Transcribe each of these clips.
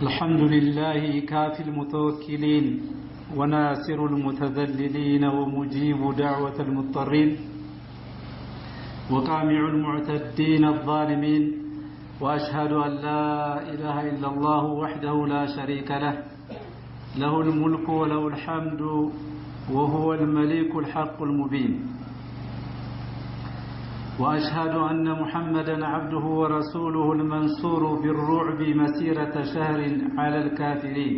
الحمد لله كافي المتوكلين وناصر المتذللين ومجيب دعوة المضطرين وقامع المعتدين الظالمين وأشهد أن لا إله إلا الله وحده لا شريك له له الملك وله الحمد وهو الملك الحق المبين وأشهد أن محمدًا عبده ورسوله المنصور بالرعب مسيرة شهر على الكافرين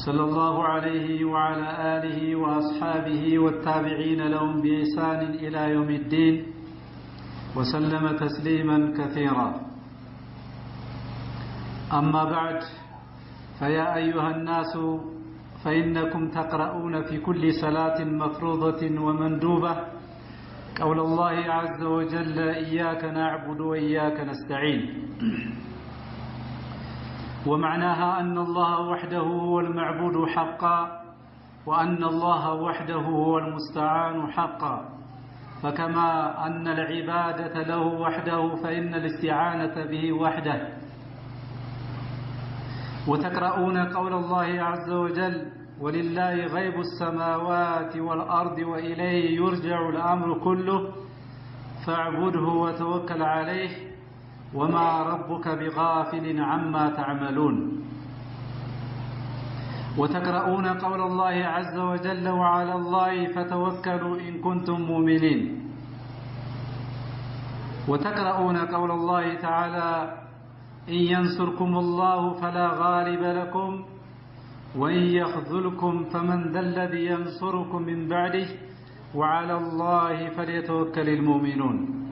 صلى الله عليه وعلى آله وأصحابه والتابعين لهم بإحسان إلى يوم الدين وسلم تسليمًا كثيرا أما بعد فيا أيها الناس فإنكم تقرؤون في كل صلاة مفروضة ومندوبة قول الله عز وجل إياك نعبد وإياك نستعين ومعناها أن الله وحده هو المعبود حقا وأن الله وحده هو المستعان حقا فكما أن العبادة له وحده فإن الاستعانة به وحده وتقرؤون قول الله عز وجل ولله غيب السماوات والأرض وإليه يرجع الأمر كله فاعبده وتوكل عليه وما ربك بغافل عما تعملون وتقرؤون قول الله عز وجل وعلى الله فتوكلوا إن كنتم مؤمنين وتقرؤون قول الله تعالى إن ينصركم الله فلا غالب لكم وإن يخذلكم فمن ذا الذي ينصركم من بعده وعلى الله فليتوكل المؤمنون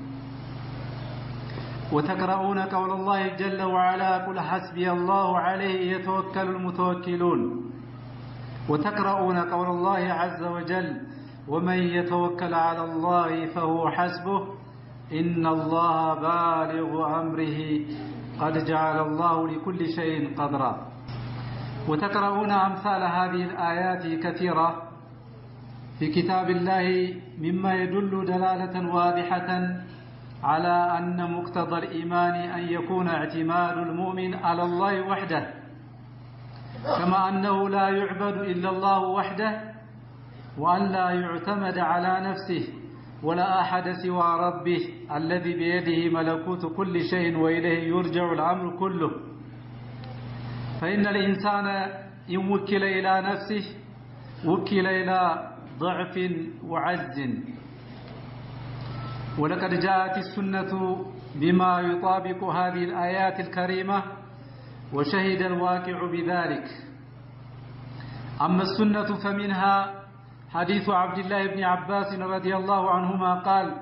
وتقرؤون قول الله جل وعلا قل حسبي الله عليه يتوكل المتوكلون وتقرؤون قول الله عز وجل ومن يتوكل على الله فهو حسبه إن الله بالغ أمره قد جعل الله لكل شيء قدرا وتقرؤون أمثال هذه الآيات كثيرة في كتاب الله مما يدل دلالة واضحة على أن مقتضى الإيمان أن يكون اعتماد المؤمن على الله وحده كما أنه لا يعبد إلا الله وحده وأن لا يعتمد على نفسه ولا أحد سوى ربه الذي بيده ملكوت كل شيء وإليه يرجع الأمر كله فإن الإنسان إن وكل إلى نفسه وكل إلى ضعف وعجز ولقد جاءت السنة بما يطابق هذه الآيات الكريمة وشهد الواقع بذلك أما السنة فمنها حديث عبد الله بن عباس رضي الله عنهما قال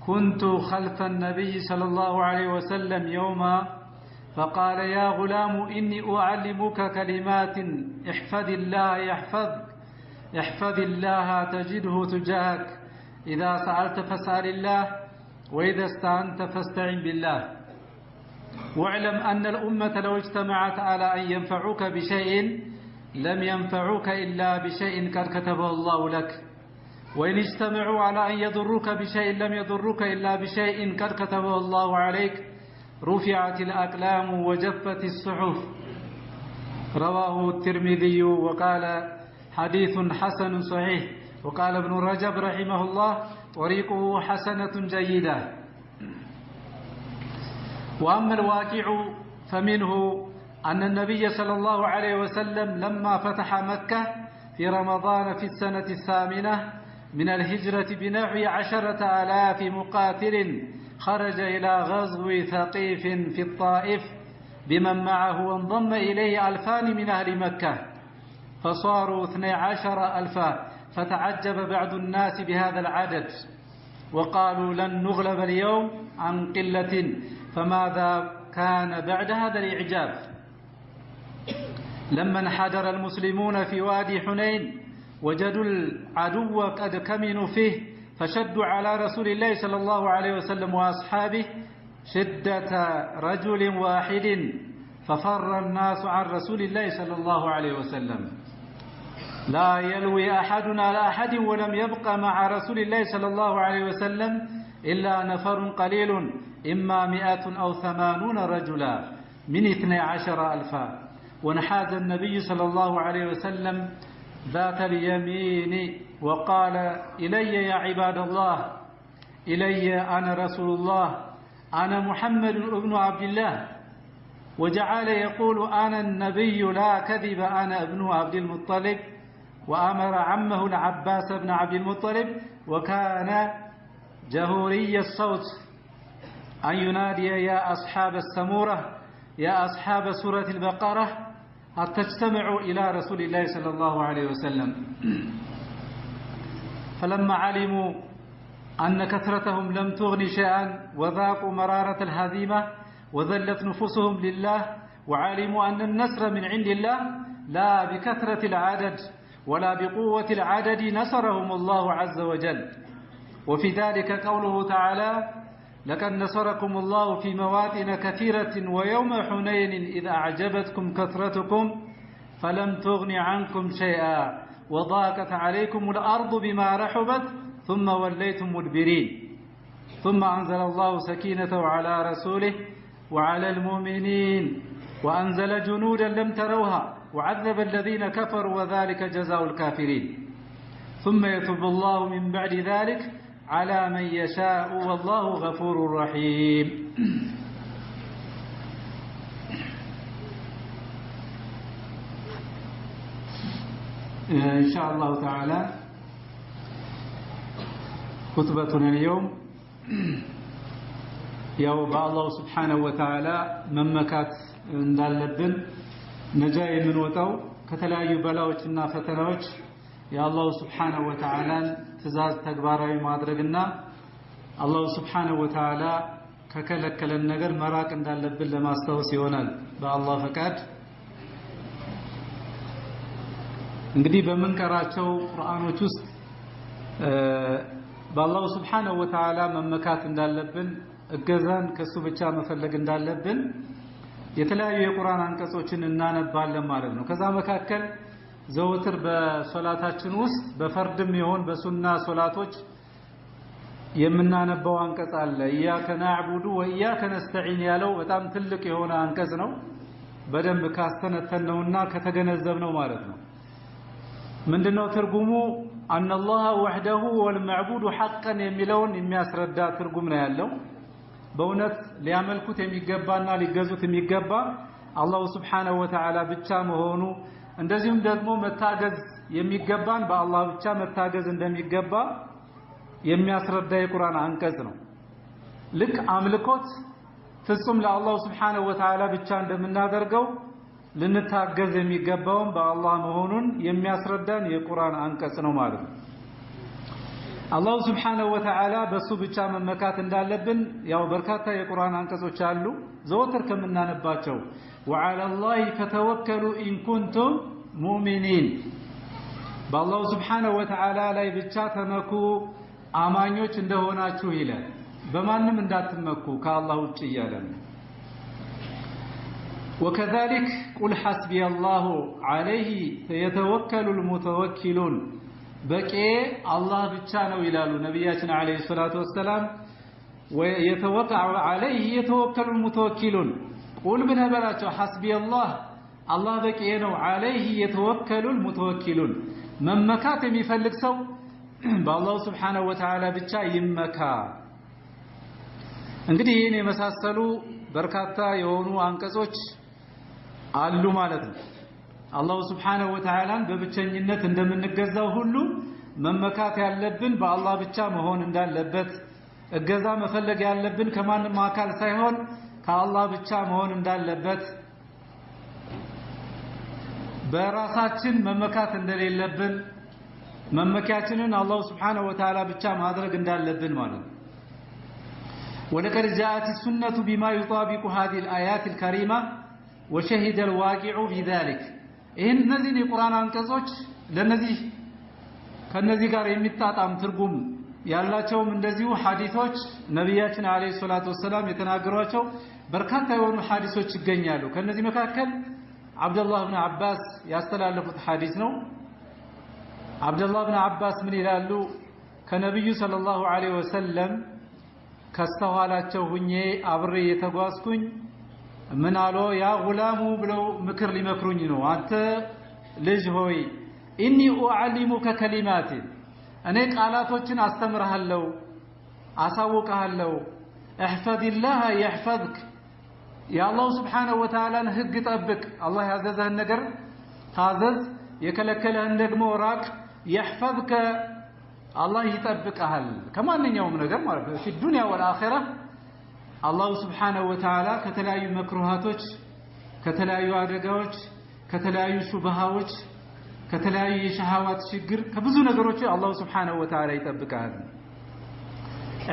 كنت خلف النبي صلى الله عليه وسلم يوما فقال يا غلام إني أعلمك كلمات احفظ الله يحفظك احفظ الله تجده تجاهك إذا سألت فاسأل الله وإذا استعنت فاستعن بالله واعلم أن الأمة لو اجتمعت على أن ينفعوك بشيء لم ينفعوك إلا بشيء قد كتبه الله لك وإن اجتمعوا على أن يضروك بشيء لم يضروك إلا بشيء قد كتبه الله عليك رفعت الأقلام وجفت الصحف رواه الترمذي وقال حديث حسن صحيح وقال ابن رجب رحمه الله طريقه حسنة جيدة وأما الواقع فمنه أن النبي صلى الله عليه وسلم لما فتح مكة في رمضان في السنة 8 من الهجرة بنحو 10,000 مقاتل خرج إلى غزو ثقيف في الطائف بمن معه وانضم إليه 2,000 من أهل مكة فصاروا 12,000 فتعجب بعض الناس بهذا العدد وقالوا لن نغلب اليوم عن قلة فماذا كان بعد هذا الإعجاب لما انحدر المسلمون في وادي حنين وجدوا العدو قد كمنوا فيه فشدوا على رسول الله صلى الله عليه وسلم وأصحابه شدة رجل واحد ففر الناس عن رسول الله صلى الله عليه وسلم لا يلوي أحد على أحد ولم يبق مع رسول الله صلى الله عليه وسلم إلا نفر قليل إما 100 أو 80 رجلا من 12,000 ونحاز النبي صلى الله عليه وسلم ذات اليمين وقال إلي يا عباد الله إلي أنا رسول الله أنا محمد ابن عبد الله وجعل يقول أنا النبي لا كذب أنا ابن عبد المطلب وأمر عمه العباس بن عبد المطلب وكان جهوري الصوت أن ينادي يا أصحاب السمورة يا أصحاب سورة البقرة حتى تجتمعوا إلى رسول الله صلى الله عليه وسلم فلما علموا أن كثرتهم لم تغن شيئا وذاقوا مرارة الهزيمة وذلت نفوسهم لله وعلموا أن النصر من عند الله لا بكثرة العدد ولا بقوة العدد نصرهم الله عز وجل وفي ذلك قوله تعالى لقد نصركم الله في مواطن كثيرة ويوم حنين إذ أعجبتكم كثرتكم فلم تغن عنكم شيئا وضاقت عليكم الأرض بما رحبت ثم وليتم مدبرين ثم أنزل الله سكينته على رسوله وعلى المؤمنين وأنزل جنودا لم تروها وعذب الذين كفروا وذلك جزاء الكافرين ثم يتوب الله من بعد ذلك على من يشاء والله غفور رحيم إن شاء الله تعالى خطبتنا اليوم ያው በአላህ Subhanahu Wa Ta'ala መመካት እንዳለብን ነጃ የምንወጣው ከተለያዩ በላዎችና ፈተናዎች የአላህ Subhanahu Wa Ta'ala ትእዛዝ ተግባራዊ ማድረግና አላህ Subhanahu Wa Ta'ala ከከለከለን ነገር መራቅ እንዳለብን ለማስታወስ ይሆናል በአላህ ፈቃድ እንግዲህ በመንቀራቸው ቁርአኖች ውስጥ በአላህ Subhanahu Wa Ta'ala መመካት እንዳለብን እገዛን ከሱ ብቻ መፈለግ እንዳለብን የተለያዩ የቁርአን አንቀጾችን እናነባለን ማለት ነው ከዛ መካከል ዘወትር በሶላታችን ውስጥ በፈርድም ይሁን በሱና ሶላቶች የምናነባው አንቀጽ አለ ኢያከ ነዕቡዱ ወኢያከ ነስተዒን ያለው በጣም ትልቅ የሆነ አንቀጽ ነው በደንብ ካስተነተነውና ከተገነዘብነው ማለት ነው ምንድነው ትርጉሙ ان الله وحده والمعبود حقا የሚለውን የሚያስረዳ ትርጉም ነው ያለው በእውነት ሊያመልኩት የሚገባና ሊገዙት የሚገባ አላህ Subhanahu Wa Ta'ala ብቻ መሆኑ እንደዚሁም ደግሞ መታገዝ የሚገባን በአላህ ብቻ መታገዝ እንደሚገባ የሚያስረዳ የቁርአን አንቀጽ ነው ልክ አምልኮት ፍጹም ለአላህ Subhanahu Wa Ta'ala ብቻ እንደምናደርገው ልንታገዝ የሚገባውን በአላህ መሆኑን የሚያስረዳን የቁርአን አንቀጽ ነው ማለት ነው አላህ Subhanahu Wa Ta'ala በሱ ብቻ መመካት እንዳለብን ያው በርካታ የቁርአን አንቀጾች አሉ ዘወትር ከምናነባቸው وعلى الله فتوكلوا إن كنتم مؤمنين بالله سبحانه وتعالى ላይ ብቻ ተመኩ አማኞች እንደሆናችሁ ይላል በማንም እንዳትመኩ ከአላህ ውጭ ይያላል وكذلك قل حسبي الله عليه يتوكل المتوكلون በቂ አላህ ብቻ ነው ይላሉ ነብያችን አለይሂ ሰላቱ ወሰለም ويتوكل عليه يتوكل المتوكلون قل بنبلاቸው حسبي الله በቂ ነው عليه يتوكل المتوكلون መመካት የሚፈልግ ሰው በአላህ Subhanahu Wa Ta'ala ብቻ ይመካ እንግዲህ ይሄን የመሳሰሉ በርካታ የሆኑ አንቀጾች አሉ ማለት ነው አላህ Subhanahu Wa Ta'ala በብቸኝነት እንደምንገዛው ሁሉ መመካት ያለብን በአላህ ብቻ መሆን እንዳለበት እገዛ መፈለግ ያለብን ከማንም አካል ሳይሆን ከአላህ ብቻ መሆን እንዳለበት በራሳችን መመካት እንደሌለብን መመካችንን አላህ Subhanahu Wa Ta'ala ብቻ ማድረግ እንዳለብን ማለት ነው ولقد جاءت السنة بما يطابق هذه الآيات الكريمة وشهد الواقع بذلك እነዚህ የቁርአን አንቀጾች ለነዚህ ከነዚህ ጋር የሚጣጣም ትርጉም ያላቸውም እንደዚሁ ሐዲሶች ነብያችን አለይሂ ሰላቱ ወሰለም የተናገሯቸው በርካታ የሆኑ ሐዲሶች ይገኛሉ ከነዚህ መካከል አብዱላህ ኢብኑ አባስ ያስተላለፉት ሐዲስ ነው አብዱላህ ኢብኑ አባስ ምን ይላሉ ከነብዩ ሰለላሁ ዐለይሂ ወሰለም ከስተኋላቸው ሁኜ አብሬ የተጓዝኩኝ ምን አሉ ያ ጉላሙ ብለው ምክር ሊመክሩኝ ነው አንተ ልጅ ሆይ ኢኒ ኡዓሊሙከ ከሊማት እኔ ቃላቶችን አስተምርሃለሁ አሳውቅሃለሁ احفظ الله يحفظك يا الله سبحانه وتعالى ህግ ጠብቅ አላህ ያዘዘህን ነገር ታዘዝ የከለከለህን ደግሞ ራቅ يحفظك الله ይጠብቅሃል ከማንኛውም ነገር ማለት ነው في الدنيا والآخرة الله سبحانه وتعالى ከተለያዩ መክሩሃቶች ከተለያዩ አደጋዎች ከተለያዩ ሹብሃዎች ከተለያዩ የሸሃዋት ችግር ከብዙ ነገሮች الله سبحانه وتعالى ይጠብቅሃል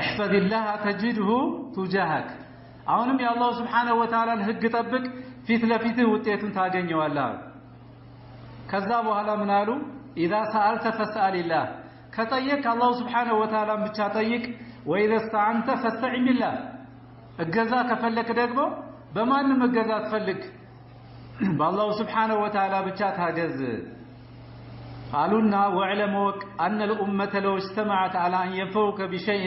احفظ الله تجده تجاهك አሁንም የአላህ Subhanahu Wa Ta'ala ህግ ጠብቅ ፊት ለፊትህ ውጤቱን ታገኘዋለህ ከዛ በኋላ ምን አሉ اذا سالت فاسال الله ከጠየቅ አላህ Subhanahu Wa Ta'ala ብቻ ጠይቅ واذا استعنت فاستعن بالله እገዛ ከፈለክ ደግሞ በማንም እገዛ ትፈልግ በአላህ Subhanahu Wa Ta'ala ብቻ ታገዝ قالونا واعلموا أن الأمة لو اجتمعت على أن ينفعوك بشيء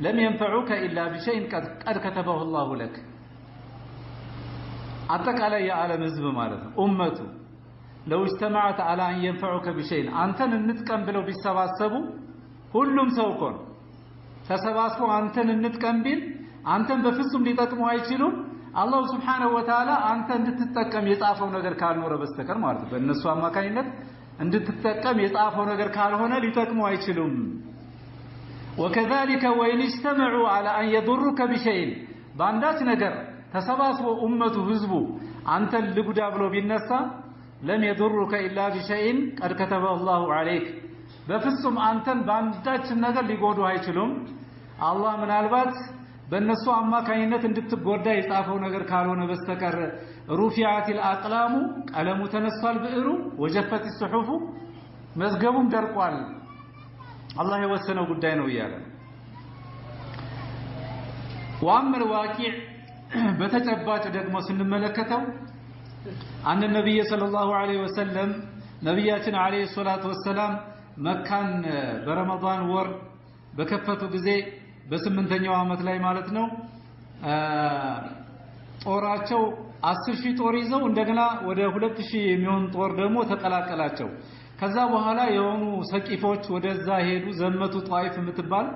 لم ينفعوك إلا بشيء قد كتبه الله لك أتك على يا عالم الزب مالته أمته لو اجتمعت على أن ينفعوك بشيء أنت نتكن بلو بالسباسبو كلهم سوكون تسباسبو أنت نتكن بل أنت بفسهم لتكموا يشيلون الله سبحانه وتعالى أنت نتتكم يتعافوا نجر كانوا ربستكر مالته بالنسوة ما كاينت እንድትጠቀም የጻፈው ነገር ካልሆነ ሊጠቅሙ አይችሉም وكذلك وإن اجتمعوا على أن يضرك بشيء ባንዳች ነገር ተሰባስቦ ኡመቱ ህዝቡ አንተን ልጉዳ ብሎ ቢነሳ لم يضرك إلا بشيء قد كتبه الله عليك በፍጹም አንተን ባንዳች ነገር ሊጎዱ አይችሉም አላህ ምናልባት በእነሱ አማካኝነት እንድትጎዳ የጻፈው ነገር ካልሆነ በስተቀር رفعت الأقلام قلم تنصال بئر وجفت الصحف مزغبهم درقال الله يوسنው ጉዳይ ነው ይያለ وأما الواقع በተጨባጭ ደግሞ ስንመለከተው أن النبي صلى الله عليه وسلم ነብያችን عليه الصلاة والسلام መካን በረመዳን ወር በከፈቱ ጊዜ በ8ኛው አመት ላይ ማለት ነው ጦራቸው 10000 ጦር ይዘው እንደገና ወደ 2000 የሚሆን ጦር ደግሞ ተቀላቀላቸው ከዛ በኋላ የሆኑ ሰቂፎች ወደዛ ሄዱ ዘመቱ ጧይፍ የምትባል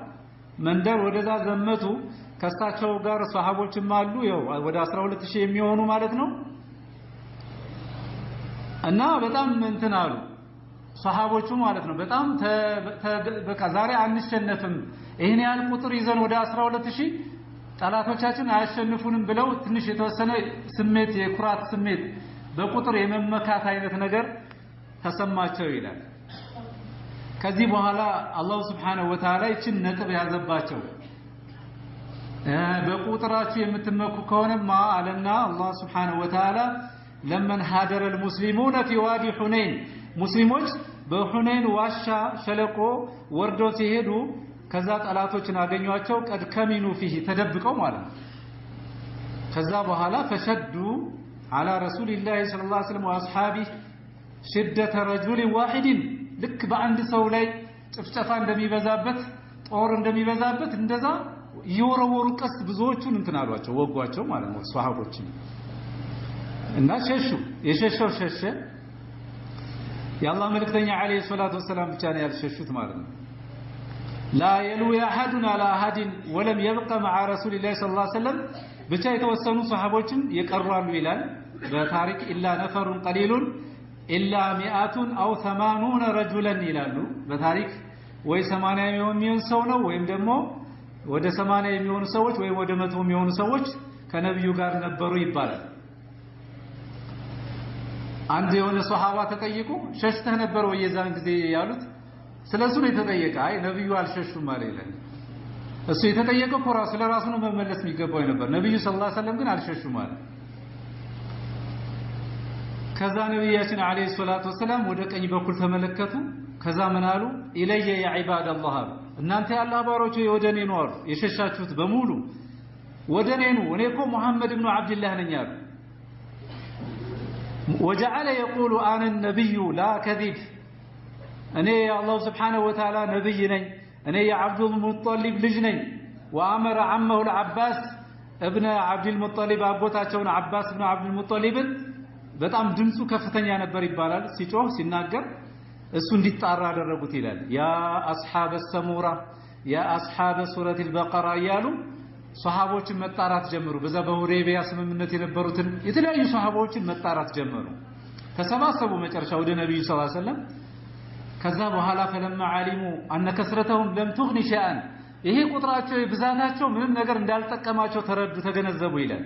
መንደር ወደዛ ዘመቱ ከሳቸው ጋር ሷሃቦችም አሉ ያው ወደ 12000 የሚሆኑ ማለት ነው እና በጣም እንትን አሉ ሷሃቦቹ ማለት ነው በጣም በቃ ዛሬ አንሸነፍም ይሄን ያህል ቁጥር ይዘን ወደ 12000 ጠላቶቻችን አያሸንፉንም ብለው ትንሽ የተወሰነ ስሜት የኩራት ስሜት በቁጥር የመመካት አይነት ነገር ተሰማቸው ይላል ከዚህ በኋላ አላህ Subhanahu Wa Ta'ala እቺን ነጥብ ያዘባቸው በቁጥራቸው የምትመኩ ከሆነማ አለና አላህ Subhanahu Wa Ta'ala لمن هاجر المسلمون في وادي حنين ሙስሊሞች በሁነይን ዋሻ ሸለቆ ወርዶ ሲሄዱ ከዛ ጠላቶችን አገኙአቸው ቀድ ከሚኑ فيه ተደብቀው ማለት ነው ከዛ በኋላ فشدوا على رسول الله صلى الله عليه وسلم واصحابه شدة رجل واحد ልክ በአንድ ሰው ላይ ጭፍጨፋ እንደሚበዛበት ጦር እንደሚበዛበት እንደዛ ይወረወሩ ቀስ ብዙዎቹን እንትን አሏቸው ወጓቸው ማለት ነው ሷሃቦች እና ሸሹ የሸሸው ሸሸ የአላህ መልእክተኛ አለይሂ ሰላቱ ወሰለም ብቻ ነው ያልሸሹት ማለት ነው لا يلوي أحد على أحد ولم يبقى مع رسول الله صلى الله عليه وسلم ብቻ የተወሰኑ ሷሃቦችን ይቀርባሉ ይላል በታሪክ إلا نفر قليل إلا 100 أو 80 رجلا ይላሉ በታሪክ ወይ 80 የሚሆን ሰው ነው ወይም ደግሞ ወደ 80 የሚሆኑ ሰዎች ወይ ወደ 100 የሚሆኑ ሰዎች ከነብዩ ጋር ነበሩ ይባላል አንድ የሆነ ሷሃባ ተጠይቁ ሸሽተህ ነበር ወይ የዛን ጊዜ ያሉት ስለሱ ነው የተጠየቀ አይ ነብዩ አልሸሹም ማለት ይላል እሱ የተጠየቀው ኮራ ስለራሱ ነው መመለስ የሚገባው ነበር ነብዩ ሰለላሁ ዐለይሂ ወሰለም ግን አልሸሹም ማለት ከዛ ነብያችን አለይሂ ሰላቱ ወሰለም ወደ ቀኝ በኩል ተመለከቱ ከዛ ምን አሉ ኢለየ ያ ኢባደላህ እናንተ ያላህ ባሮች ወደኔ ነው አሉ የሸሻችሁት በሙሉ ወደኔ ነው እኔኮ መሐመድ ኢብኑ አብዱላህ ነኝ አሉ وجعل يقول انا النبي لا كذب እኔ አላህ Subhanahu Wa Ta'ala ነብይ ነኝ እኔ የአብዱል ሙጠሊብ ልጅ ነኝ وامر عمه العباس ابن عبد المطلب አቦታቸውን አባስ ibn عبد المطلب በጣም ድምጹ ከፍተኛ ነበር ይባላል ሲጮህ ሲናገር እሱ እንዲጣራ አደረጉት ይላል ያ አስሐበ ሰሙራ ያ አስሐበ ሱረት البقره ያሉ ሱሐቦችን መጣራት ጀመሩ በዛ በሁዴቢያ ስምምነት የነበሩትን የተለያዩ ሱሐቦችን መጣራት ጀመሩ ተሰባሰቡ መጨረሻ ወደ ነብዩ ሰለላሁ ዐለይሂ ወሰለም ከዛ በኋላ فلما علموا ان كثرتهم لم تغني شيئا ይሄ ቁጥራቸው ብዛታቸው ምንም ነገር እንዳልጠቀማቸው ተረዱ ተገነዘቡ ይላል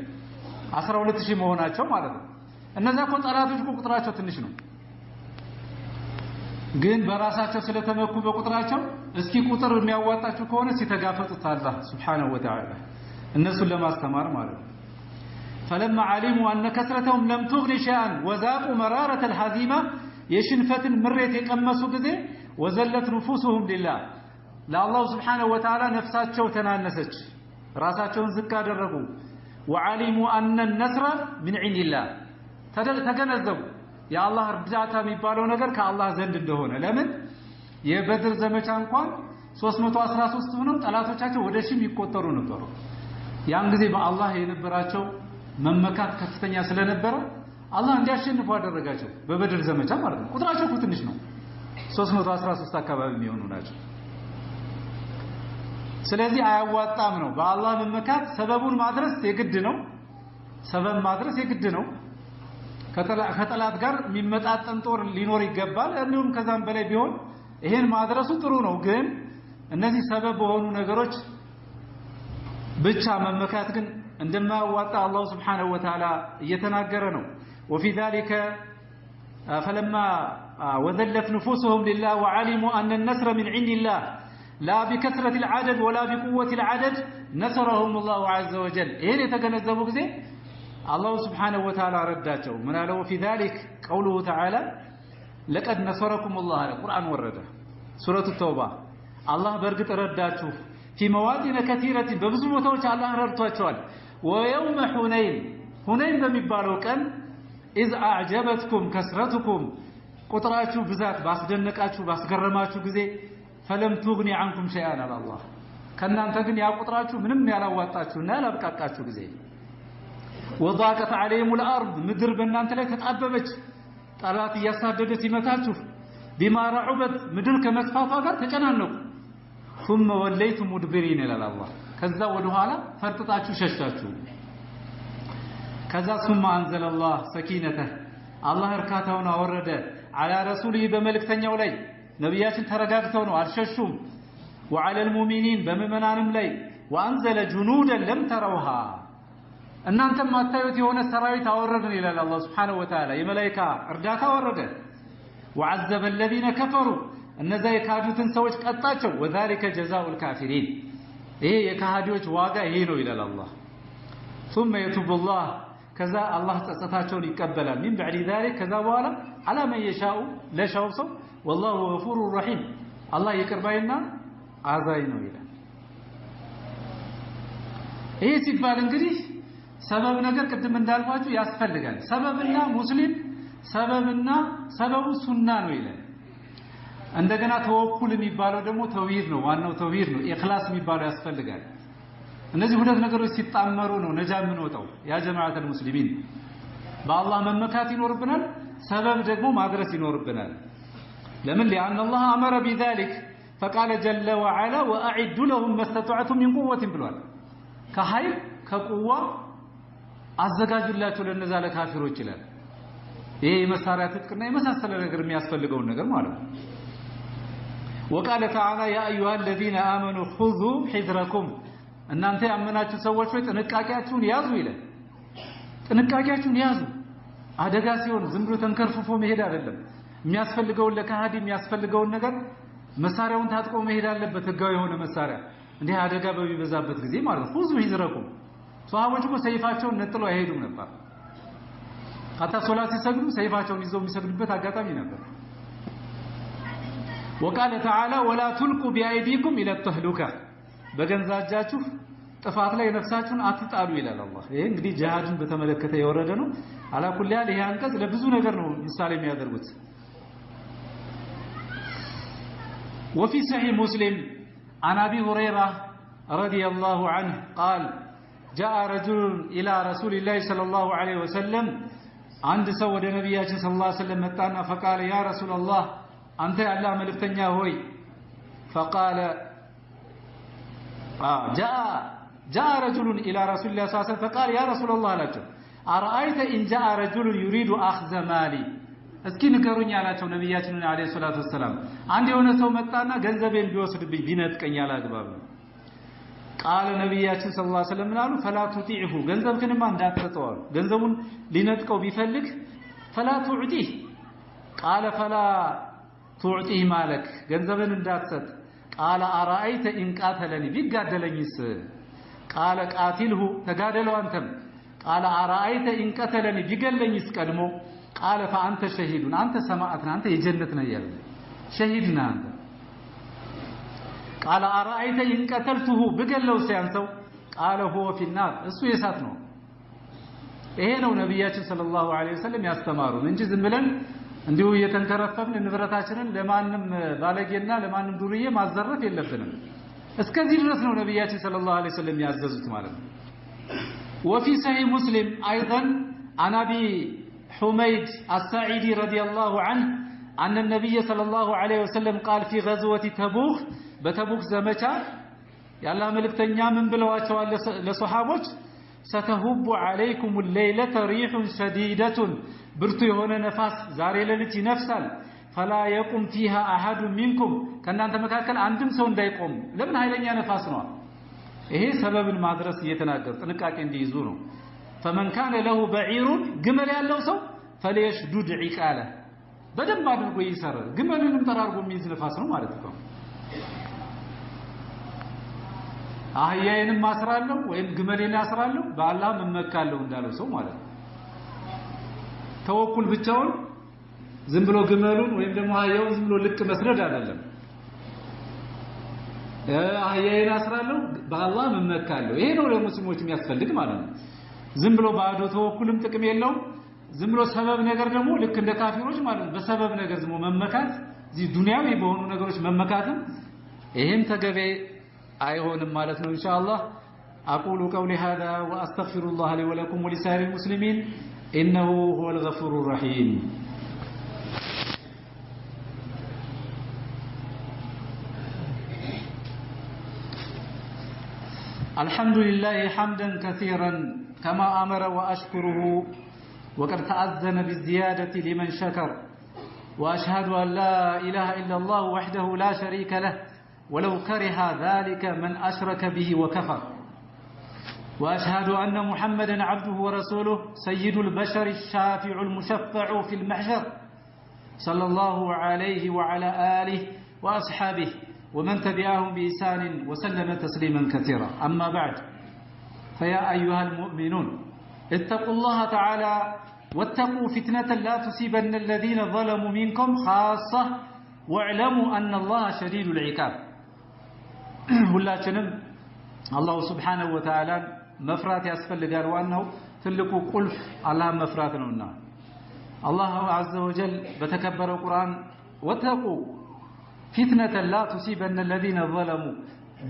12000 መሆናቸው ማለት ነው እነዛ ቁጥራቶች ቁጥራቸው ትንሽ ነው ግን በራሳቸው ስለተመኩ በቁጥራቸው እስኪ ቁጥር የሚያዋጣቸው ከሆነ ሲተጋፈጡት አላህ Subhanahu Wa Ta'ala እነሱን ለማስተማር ማለት ነው فلما علموا ان كثرتهم لم تغني شيئا وذاقوا مرارة الهزيمة የሽንፈትን ምሬት የቀመሱ ጊዜ وذلت نفوسهم لله ለአላህ Subhanahu Wa Ta'ala ነፍሳቸው ተናነሰች ራሳቸውን ዝቅ አደረጉ وعلموا ان النصر من عند الله ተገነዘቡ የአላህ እርዳታ የሚባለው ነገር ከአላህ ዘንድ እንደሆነ ለምን የበድር ዘመቻ እንኳን 313 ሆነው ጠላቶቻቸው ወደ ሺህ ይቆጠሩ ነበር ያን ጊዜ በአላህ የነበራቸው መመካት ከፍተኛ ስለነበረ አላህ እንዲያሸንፉ አደረጋቸው በበድር ዘመቻ ማለት ነው ቁጥራቸው ትንሽ ነው 313 አካባቢ የሚሆኑ ናቸው ስለዚህ አያዋጣም ነው በአላህ መመካት ሰበቡን ማድረስ የግድ ነው ሰበብ ማድረስ የግድ ነው ከጠላት ጋር የሚመጣጠን ጦር ሊኖር ይገባል እንዲሁም ከዛም በላይ ቢሆን ይሄን ማድረሱ ጥሩ ነው ግን እነዚህ ሰበብ በሆኑ ነገሮች ብቻ መመካት ግን እንደማያዋጣ አላህ Subhanahu Wa Ta'ala እየተናገረ ነው وفي ذلك فلما وذلت نفوسهم لله وعلموا أن النصر من عند الله لا بكثرة العدد ولا بقوة العدد نصرهم الله عز وجل ይሄን የተገነዘቡ ጊዜ الله سبحانه وتعالى رداته من قال وفي ذلك قوله تعالى لقد نصركم الله القرآن ورده سورة التوبة الله برقت رداته في مواطن كثيرة ببزو متوجه الله ردتوال ويوم حنين بمبالو كان إذ أعجبتكم كسرتكم قطراتو بذات باسدنقاتو باسقرماتو ጊዜ فلم تغني عنكم شيئا على الله ከናንተ ግን ያ ቁጥራችሁ ምንም ያላዋጣችሁና ያላብቃቃችሁ ጊዜ وضاقت عليهم الارض مدر በእናንተ ላይ ተጣበበች ጠላት ያሳደደ ሲመታችሁ بما رعبت مدر ከመስፋቷ ጋር ተጨናነቁ ثم وليتم مدبرين الى الله ከዛ ወደ ኋላ ፈርጥጣችሁ ሸሽታችሁ ከዛ ثم انزل الله سكينته الله እርካታውን አወረደ على رسوله በመልእክተኛው ላይ ነብያችን ተረጋግተው ነው አልሸሹም وعلى المؤمنين በመመናንም ላይ وانزل جنودا لم تروها እናንተም ማታዩት የሆነ ሰራዊት አወረደን ይላል አላህ Subhanahu Wa Ta'ala የመላእክት እርዳታ አወረደ وعذب الذين كفروا እነዛ የካዱትን ሰዎች ቀጣቸው وذلك جزاء الكافرين ይሄ የካሃዲዎች ዋጋ ይሄ ነው ይላል አላህ ثم يتوب الله ከዛ አላህ ጸጸታቸውን ይቀበላል من بعد ذلك ከዛ በኋላ على من يشاء ለሻው ሰው والله غفور رحيم الله ይቅርባይና አዛኝ ነው ይላል ይሄ ሲባል እንግዲህ ሰበብ ነገር ቅድም እንዳልኳችሁ ያስፈልጋል ሰበብና ሙስሊም ሰበብና ሰበቡ ሱና ነው ይላል እንደገና ተወኩል የሚባለው ደግሞ ተውሂድ ነው ዋናው ተውሂድ ነው ኢኽላስ የሚባለው ያስፈልጋል እነዚህ ሁለት ነገሮች ሲጣመሩ ነው ነጃ የምንወጣው ያ ጀማዓተል ሙስሊሚን በአላህ መመካት ይኖርብናል ሰበብ ደግሞ ማድረስ ይኖርብናል ለምን لأن الله أمر بذلك فقال جل وعلا وأعدوا لهم ما استطعتم من قوة ብሏል ከኃይል ከቁዋ አዘጋጁላችሁ ለነዛ ለካፊሮች ይላል ይሄ መሳሪያ ትጥቅና የመሳሰለ ነገር የሚያስፈልገው ነገር ማለት ነው وقال تعالى يا ايها الذين امنوا خذوا حذركم እናንተ ያመናችሁ ሰዎች ወይ ጥንቃቄያችሁን ያዙ ይላል ጥንቃቄያችሁን ያዙ አደጋ ሲሆን ዝም ብሎ ተንከርፍፎ መሄድ አይደለም የሚያስፈልገው ለካሃዲ የሚያስፈልገው ነገር መሳሪያውን ታጥቆ መሄድ አለበት ህጋዊ የሆነ መሳሪያ እንዴ አደጋ በሚበዛበት ጊዜ ማለት ነው خذوا حذركم ሷሃቦች እኮ ሰይፋቸውን ነጥለው አይሄዱም ነበር አታ ሶላት ሲሰግዱ ሰይፋቸውን ይዘው የሚሰግዱበት አጋጣሚ ነበር وقال تعالى ولا تلقوا بايديكم الى التهلكه በገንዛጃችሁ ጥፋት ላይ ነፍሳችሁን አትጣሉ ይላል አላህ ይሄ እንግዲህ ጂሃድን በተመለከተ የወረደ ነው አላኩል ያለ ይሄ አንቀጽ ለብዙ ነገር ነው ምሳሌ የሚያደርጉት وفي صحيح مسلم عن ابي هريره رضي الله عنه قال جاء رجل إلى رسول الله صلى الله عليه وسلم عند سود نبينا صلى الله عليه وسلم متانا فقال يا رسول الله أنت الله ملفتنيا هوي فقال جاء رجل إلى رسول الله صلى الله عليه وسلم فقال يا رسول الله لكم أرأيت إن جاء رجل يريد أخذ مالي እስኪ ንገሩኝ አላቸው ነብያችን አለይሂ ሰላቱ ወሰለም አንድ የሆነ ሰው መጣና ገንዘቤን ቢወስድብኝ ቢነጥቀኝ አላግባብ ቃል ነብያችን ሰለላሁ ዐለይሂ ወሰለም አሉ فلا تطيعه ገንዘብክንማ እንዳትሰጠው ገንዘቡን ሊነጥቀው ቢፈልግ فلا تعطيه قال فلا تعطيه مالك ገንዘብን እንዳትሰጥ قال أرأيت إن قاتلني ቢጋደለኝስ قال قاتله ተጋደለው አንተም قال أرأيت إن قتلني ቢገለኝስ ቀድሞ قال فأنت شهيد أنت سماعتنا أنت يجنتنا يا شهيدنا أنت قال أرأيت إن قتلته بقل لو سيانسو قال هو في النار اسو يساتنو إيه نو نبياتي صلى الله عليه وسلم يستمارو من جزم بلن እንዲሁ የተንከረፈፍን ንብረታችንን ለማንም ባለጌና ለማንም ዱርዬ ማዘረፍ የለብንም እስከዚህ ድረስ ነው ነብያችን ሰለላሁ ዐለይሂ ወሰለም ያዘዙት ማለት ነው وفي صحيح مسلم ايضا عن ابي حميد الساعدي رضي الله عنه أن النبي صلى الله عليه وسلم قال في غزوة تبوك بتبوك زمچا يالله ملكتنيا من بلواچو لصحابوች ستهب عليكم الليلة ريح شديدة برتو የሆነ ነፋስ ዛሬ ሌሊት ይነፍሳል فلا يقوم فيها احد منكم ከናንተ መካከል አንድም ሰው እንዳይቆም ለምን ኃይለኛ ነፋስ ነው ይሄ ሰበብን ማድረስ እየተናገሩ ጥንቃቄ እንዲይዙ ነው فمن كان له بعير جمل ያለው ሰው فليشدد عقاله በደንብ አድርጎ ይሰራ ግመሉንም ተራርጎ የሚይዝ ነፋስ ነው ማለት ነው አህያዬንም ማስራለሁ ወይም ግመሌን አስራለሁ በአላህ መመካለሁ እንዳለው ሰው ማለት ነው ተወኩል ብቻውን ዝም ብሎ ግመሉን ወይም ደግሞ አህያውን ዝም ብሎ ልክ መስረድ አይደለም አህያዬን አስራለሁ በአላህ መመካለሁ ይሄ ነው ለሙስሊሞች የሚያስፈልግ ማለት ነው ዝም ብሎ ባዶ ተወኩልም ጥቅም የለው ዝም ብሎ ሰበብ ነገር ደግሞ ልክ እንደ ካፊሮች ማለት ነው በሰበብ ነገር ዝም መመካት እዚህ ዱንያዊ በሆኑ ነገሮች መመካትም ይሄም ተገቢ አይሆንም ማለት ነው ኢንሻአላህ اقول قولي هذا واستغفر الله لي ولكم ولسائر المسلمين انه هو الغفور الرحيم الحمد لله حمدا كثيرا كما أمر وأشكره وقد تأذن بالزيادة لمن شكر وأشهد أن لا إله إلا الله وحده لا شريك له ولو كره ذلك من أشرك به وكفر وأشهد أن محمدا عبده ورسوله سيد البشر الشافع المشفع في المحشر صلى الله عليه وعلى آله وأصحابه ومن تبعهم بإحسان وسلم تسليما كثيرا أما بعد فيا أيها المؤمنون اتقوا الله تعالى واتقوا فتنة لا تصيبن الذين ظلموا منكم خاصة واعلموا أن الله شديد العقاب ሁላችንም አላህ Subhanahu Wa Ta'ala መፍራት ያስፈልጋል ዋናው ትልቁ ቁልፍ አላህ መፍራት ነውና አላህ Azza wa Jal በተከበረው ቁርአን ወተቁ فتنة لا تصيبن الذين ظلموا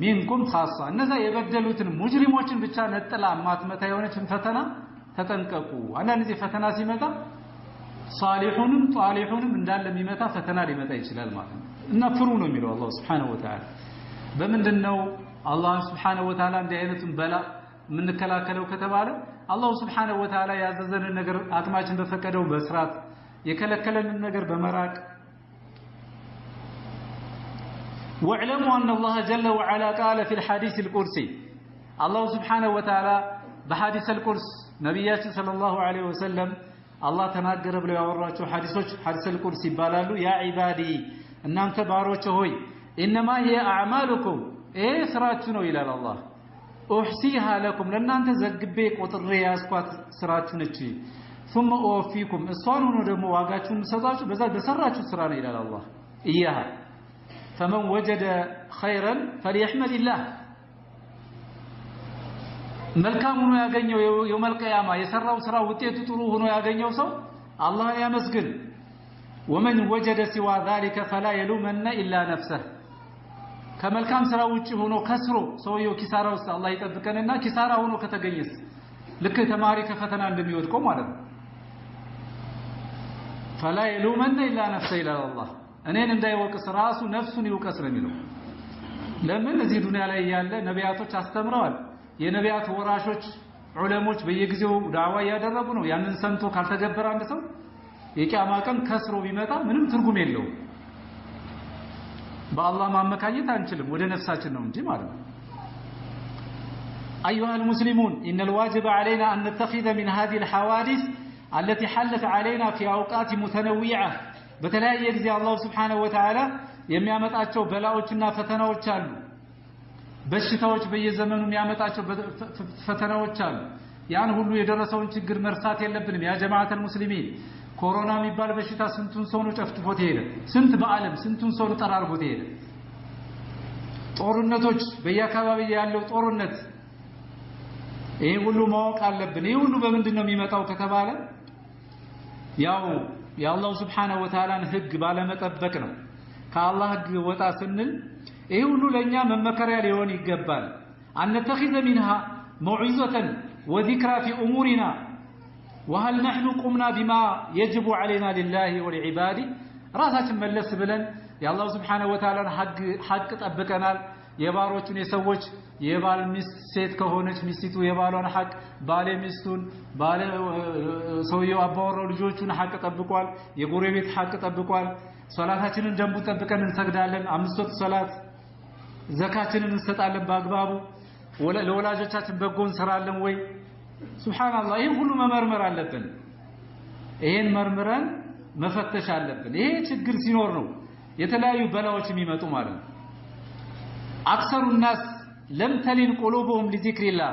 منكم خاصة እነዛ የበደሉትን ሙጅሪሞችን ብቻ ነጥላ ማትመታ የሆነችን ፈተና ተጠንቀቁ አንዳንዴ ፈተና ሲመጣ ሷሊሁንም ጧሊሁንም እንዳለ የሚመታ ፈተና ሊመጣ ይችላል ማለት ነው እና ፍሩ ነው የሚለው አላህ Subhanahu Wa Ta'ala በመንደነው አላህ Subhanahu Wa Ta'ala እንደ አይነቱን በላ ምን ከላከለው ከተባለ አላህ Subhanahu Wa Ta'ala ያዘዘንን ነገር አቅማችን በፈቀደው በስራት የከለከለንን ነገር በመራቅ واعلموا أن الله جل وعلا قال في الحديث القدسي الله سبحانه وتعالى بحديث القدس نبياتي صلى الله عليه وسلم الله تناقر بلو يوراتشو حديث القدس يبالالو يا عبادي እናንተ ባሮች ሆይ انما هي اعمالكم ስራችሁ ነው ይላል አላህ احصيها لكم ለእናንተ ዘግቤ ቆጥሬ ያስኳት ስራችሁ ነች ثم اوفيكم እሷን ነው ደግሞ ዋጋችሁን ሰጣችሁ በዛ በሰራችሁ ስራ ነው ይላል አላህ اياها فمن وجد خيرا فليحمد الله መልካም ሆኖ ያገኘው የውመል ቂያማ የሰራው ስራ ውጤቱ ጥሩ ሆኖ ያገኘው ሰው አላህን ያመስግን ومن وجد سوى ذلك فلا يلومن الا نفسه ከመልካም ስራ ውጪ ሆኖ ከስሮ ሰውየው ኪሳራ ውስጥ አላህ ይጠብቀንና ኪሳራ ሆኖ ከተገኘስ ልክ ተማሪ ከፈተና እንደሚወድቀው ማለት ነው فلا يلومن الا نفسه الى الله እኔን እንዳይወቅስ ራሱ ነፍሱን ይወቅስ ነው የሚለው ለምን እዚህ ዱንያ ላይ ያለ ነቢያቶች አስተምረዋል የነቢያት ወራሾች ዑለሞች በየጊዜው ዳዋ ያደረጉ ነው ያንን ሰምቶ ካልተገበረ አንድ ሰው የቂያማ ቀን ከስሮ ቢመጣ ምንም ትርጉም የለውም በአላህ ማመካኘት አንችልም ወደ ነፍሳችን ነው እንጂ ማለት ነው ايها المسلمون ان الواجب علينا ان نتخذ من هذه الحوادث التي حلت علينا في اوقات متنوعه በተለያየ ጊዜ አላህ Subhanahu Wa Ta'ala የሚያመጣቸው በላዎችና ፈተናዎች አሉ በሽታዎች በየዘመኑ የሚያመጣቸው ፈተናዎች አሉ ያን ሁሉ የደረሰውን ችግር መርሳት የለብንም ያ ጀማዓተል ሙስሊሚን ኮሮና የሚባል በሽታ ስንቱን ሰው ነው ጨፍጭፎት ሄደ ስንት በአለም ስንቱን ሰው ጠራርጎት ሄደ ጦርነቶች በየአካባቢው ያለው ጦርነት ይሄ ሁሉ ማወቅ አለብን ይሄ ሁሉ በምንድነው የሚመጣው ከተባለ ያው የአላህ Subhanahu Wa Ta'ala ህግ ባለመጠበቅ ነው ከአላህ ህግ ወጣ ስንል ይሄ ሁሉ ለኛ መመከሪያ ሊሆን ይገባል አንተخذ منها موعظة وذكرى في امورنا وهل نحن قمنا بما يجب علينا لله ولعباده ራሳችን መለስ ብለን የአላህ Subhanahu Wa Ta'ala ሐቅ ጠብቀናል የባሮቹን የሰዎች የባል ሚስት ሴት ከሆነች ሚስቱ የባሏን ሐቅ ባለ ሚስቱን ባለ ሰውየው አባወራው ልጆቹን ሐቅ ጠብቋል የጎረቤት ሐቅ ጠብቋል ሶላታችንን ደንቡ ጠብቀን እንሰግዳለን 5 ወቅት ሶላት ዘካችንን እንሰጣለን በአግባቡ ለወላጆቻችን በጎ እንሰራለን ወይ ሱብሃንአላህ ይሄን ሁሉ መመርመር አለብን ይሄን መርምረን መፈተሽ አለብን ይሄ ችግር ሲኖር ነው የተለያዩ በላዎች የሚመጡ ማለት ነው اكثر الناس لم تلن قلوبهم لذكر الله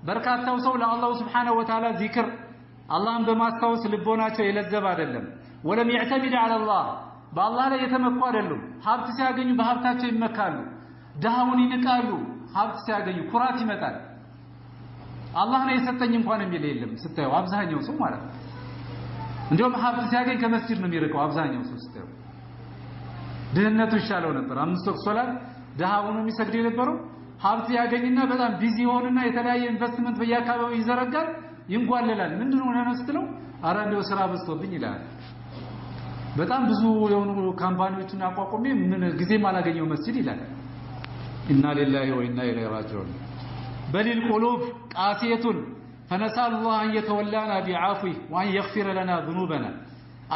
በርካታው ሰው ለአላህ Subhanahu Wa Ta'ala ዚክር አላህን በማስታወስ ልቦናቸው የለዘብ አይደለም ወለም يعتمد على الله በአላህ ላይ የተመኩ አይደሉም ሀብት ሲያገኙ በሀብታቸው ይመካሉ ደሃውን ይንቃሉ ሀብት ሲያገኙ ኩራት ይመጣል አላህ ነው የሰጠኝ እንኳን የሚል የለም ስታየው አብዛኛው ሰው ማለት ነው እንደውም ሀብት ሲያገኝ ከመስጂድ ነው የሚርቀው አብዛኛው ሰው ስታየው ድህነቱ ይሻለው ነበር 5 ወቅት ሶላት ደሃውን የሚሰግድ የነበረው ሀብት ያገኝና በጣም ቢዚ ሆነና የተለያየ ኢንቨስትመንት በየአካባቢው ይዘረጋል ይንጓለላል ምንድነው ነው አረ እንደው ስራ በዝቶብኝ ይላል በጣም ብዙ የሆኑ ካምፓኒዎችን አቋቁሜ ምን ጊዜ ማላገኘው መስጂድ ይላል ኢና ሊላሂ ወኢና ኢለይሂ ራጂዑን በሊል ቁሉብ ቃሲየቱን فنسال الله ان يتولانا بعفوه وان يغفر لنا ذنوبنا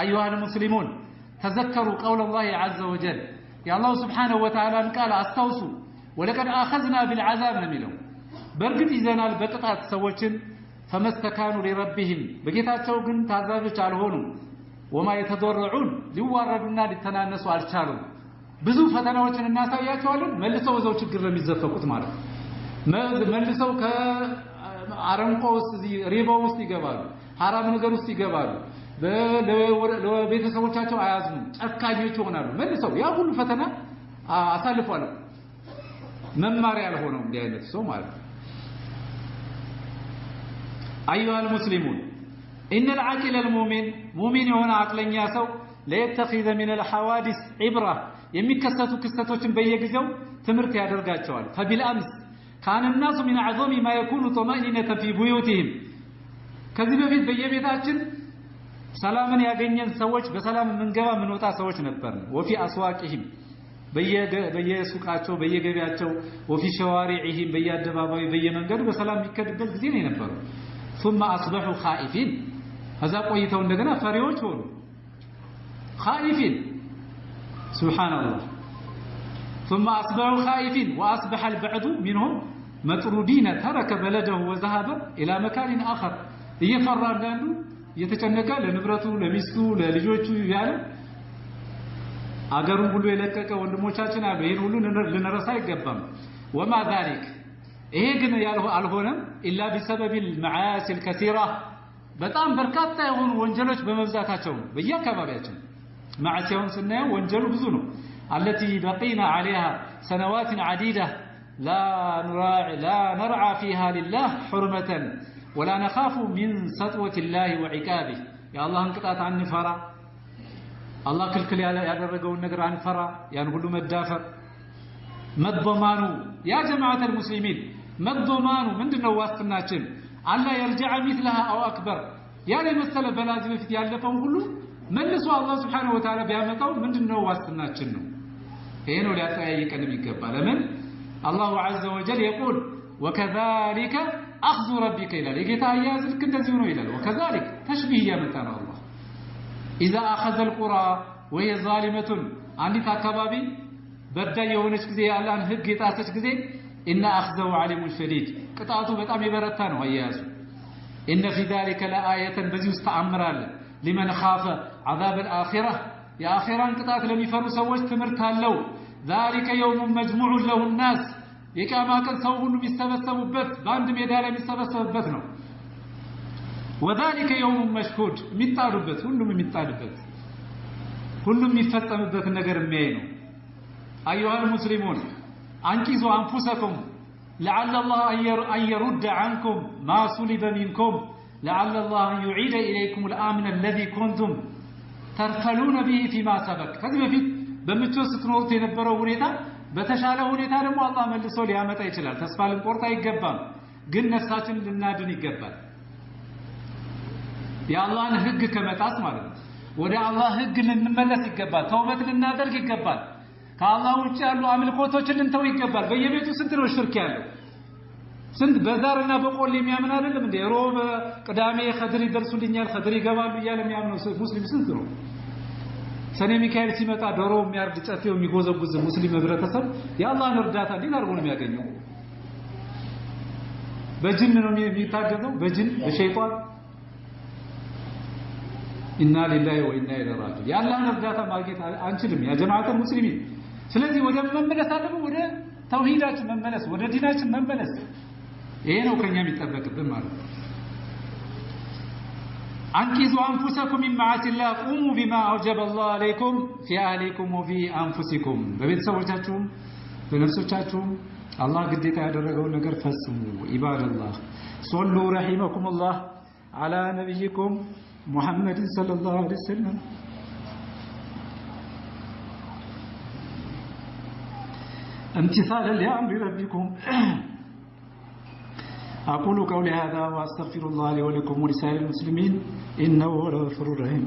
ايها المسلمون تذكروا قول الله عز وجل يا الله سبحانه وتعالى قال استوصوا ولقد اخذنا بالعذاب نميلو برغت ይዘናል በቅጣት ሰዎችን فمستكانوا لربهم በጌታቸው ግን ታዛዦች አልሆኑም وما يتضرعون ሊዋረዱና ሊተናነሱ አልቻሉም ብዙ ፈተናዎችን እናሳያቸዋለን መልሰው እዛው ችግር ለሚዘፈቁት ማለት መልሰው ከአረንቆ ውስጥ ሪባ ውስጥ ይገባሉ حرام ነገር ውስጥ ይገባሉ ለቤተሰቦቻቸው አያዝኑ ጨካኞች ይሆናሉ መልሰው ያ ሁሉ ፈተና አሳልፏል መማር ያልሆነው እንዲህ አይነት ሰው ማለት ايها المسلمون ان العاقل المؤمن مؤمن የሆነ አቅለኛ ሰው ለيتخذ من الحوادث عبره የሚከሰቱ ክስተቶችን በየጊዜው ትምህርት ያደርጋቸዋል فبالامس كان الناس من اعظم ما يكون طمأنينة في بيوتهم ከዚህ በፊት በየቤታችን ሰላምን ያገኘን ሰዎች በሰላም ምንገባ ምንወጣ ሰዎች ነበርን وفي اسواقهم በየሱቃቸው በየገበያቸው وفي شوارعهم በየአደባባዩ በየመንገዱ በሰላም የሚከድበት ጊዜ ነው የነበረው ثم اصبحوا خائفين هذا ቆይተው እንደገና ፈሪዎች ሆኑ خائفين سبحان الله ثم اصبحوا خائفين واصبح البعض منهم مطرودين ترك بلده وذهب الى مكان اخر እየፈራ እንዳሉ እየተጨነቀ ለንብረቱ ለሚስቱ ለልጆቹ ያለ አገሩን ሁሉ የለቀቀ ወንድሞቻችን አሉ ይሄን ሁሉ ልንረሳ አይገባም وما ذلك ይሄ ግን አልሆነም الا بسبب المعاصي الكثيره በጣም በርካታ የሆኑ ወንጀሎች በመብዛታቸው በየአካባቢያችን ማዕሲያውን ስናየው ወንጀሉ ብዙ ነው التي بقينا عليها سنوات عديده لا نرعى فيها لله حرمه ولا نخاف من سطوة الله وعقابه يا الله انقطعت عن نفرا الله كل ያደረገውን ነገር አንፈራ ያን ሁሉ መዳፈር መضማኑ ያ جماعة المسلمين መضማኑ ምንድነው ዋስትናችን አላ يرجع مثلها او اكبر ያለ መሰለ በላዚ በፊት ያለፈው ሁሉ መልሶ አላህ Subhanahu Wa Ta'ala ቢያመጣው ምንድነው ዋስትናችን ነው ይሄ ነው ሊያጠያይቀን የሚገባ ለምን الله عز وجل يقول وكذلك اخذ ربك الى لጌታ አያዝ ልክ እንደዚህ ነው ይላል وكذلك تشبيه ያመጣና አላህ اذا اخذ القرى وهي ظالمه አንዲት አካባቢ በዳይ የሆነች ጊዜ አላህን ህግ የጣሰች ጊዜ ان اخذه عليم شديد ቅጣቱ በጣም የበረታ ነው አያያዙ ان في ذلك لآية በዚህ ውስጥ ተአምራለ لمن خاف عذاب الاخره የአኺራን ቅጣት ለሚፈሩ ሰዎች ትምህርት አለው ذلك يوم مجموع له الناس የቂያማ ቀን ሰው ሁሉ የሚሰበሰቡበት በአንድ ሜዳ ላይ የሚሰበሰቡበት ነው وذلك يوم مشهود የሚጣሉበት ሁሉም የሚጣልበት ሁሉም የሚፈጸምበት ነገር የሚያይ ነው ايها المسلمون انقذوا انفسكم لعل الله ان يرد عنكم ما سلب منكم لعل الله ان يعيد اليكم الامن الذي كنتم ترفلون به فيما سبق ከዚህ በፊት በምቾት ስትኖሩት የነበረው ሁኔታ በተሻለ ሁኔታ ደግሞ አላህ መልሶ ሊያመጣ ይችላል ተስፋ ልንቆርጥ አይገባም ግን ነፍሳችን ልናድን ይገባል የአላህን ህግ ከመጣስ ማለት ነው ወደ አላህ ህግ ልንመለስ ይገባል ተውበት ልናደርግ ይገባል ከአላህ ውጭ ያሉ አምልኮቶችን ልንተው ይገባል በየቤቱ ስንት ነው ሽርክ ያለው ስንት በዛርና በቆል የሚያምን አይደለም እንደ ሮብ ቅዳሜ ኸድር ይደርሱልኛል ኸድር ይገባሉ ይያለ የሚያምነው ሙስሊም ስንት ነው ሰኔ ሚካኤል ሲመጣ ዶሮ የሚያርድ ጨፌው የሚጎዘጉዝ ሙስሊም ህብረተሰብ የአላህን እርዳታ እንዴት አድርጎ ነው የሚያገኘው በጅን ነው የሚታገዘው በጅን በሸይጣን ኢና ሊላሂ ወኢና ኢለይሂ ራጂዑን ያላህን እርዳታ ማግኘት አንችልም ያ جماعة المسلمين ስለዚህ ወደ መመለስ አለብን ወደ ተውሂዳችን መመለስ ወደ ዲናችን መመለስ ይሄ ነው ከኛ የሚጠበቅብን ማለት ነው انقذوا انفسكم من معاصي الله قوموا بما اوجب الله عليكم في اهلكم وفي انفسكم በቤተሰቦቻችሁም በነፍሶቻችሁም አላህ ግዴታ ያደረገው ነገር ፈጽሙ ኢባደላህ صلوا رحمكم الله على نبيكم محمد صلى الله عليه وسلم امتثالا لأمر ربكم أقول قولي هذا وأستغفر الله لي ولكم ولسائر المسلمين إنه هو الغفور الرحيم